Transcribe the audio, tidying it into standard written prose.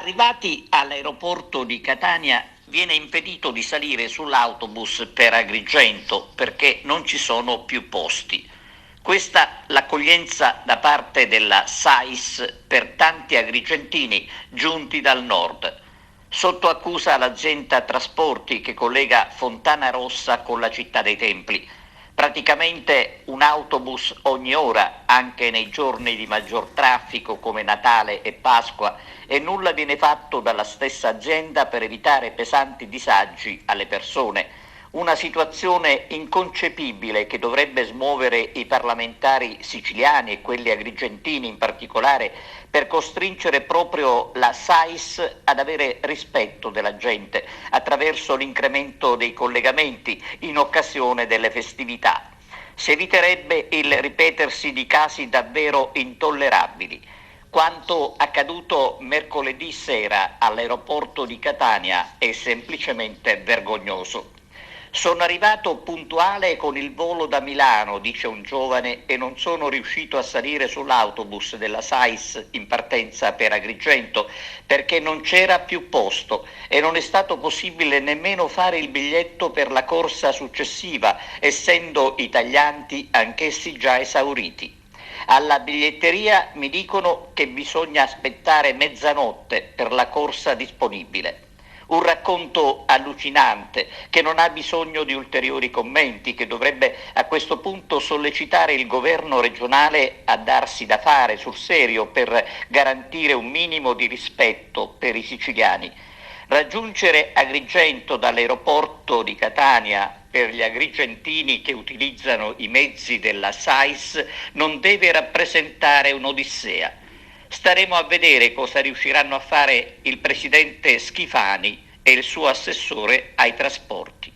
Arrivati all'aeroporto di Catania viene impedito di salire sull'autobus per Agrigento perché non ci sono più posti. Questa l'accoglienza da parte della SAIS per tanti agrigentini giunti dal nord. Sotto accusa l'azienda trasporti che collega Fontana Rossa con la città dei Templi. Praticamente un autobus ogni ora, anche nei giorni di maggior traffico come Natale e Pasqua, e nulla viene fatto dalla stessa azienda per evitare pesanti disagi alle persone. Una situazione inconcepibile che dovrebbe smuovere i parlamentari siciliani e quelli agrigentini in particolare per costringere proprio la SAIS ad avere rispetto della gente attraverso l'incremento dei collegamenti in occasione delle festività. Si eviterebbe il ripetersi di casi davvero intollerabili. Quanto accaduto mercoledì sera all'aeroporto di Catania è semplicemente vergognoso. Sono arrivato puntuale con il volo da Milano, dice un giovane, e non sono riuscito a salire sull'autobus della SAIS in partenza per Agrigento perché non c'era più posto e non è stato possibile nemmeno fare il biglietto per la corsa successiva, essendo i taglianti anch'essi già esauriti. Alla biglietteria mi dicono che bisogna aspettare mezzanotte per la corsa disponibile. Un racconto allucinante che non ha bisogno di ulteriori commenti, che dovrebbe a questo punto sollecitare il governo regionale a darsi da fare sul serio per garantire un minimo di rispetto per i siciliani. Raggiungere Agrigento dall'aeroporto di Catania per gli agrigentini che utilizzano i mezzi della SAIS non deve rappresentare un'odissea. Staremo a vedere cosa riusciranno a fare il presidente Schifani e il suo assessore ai trasporti.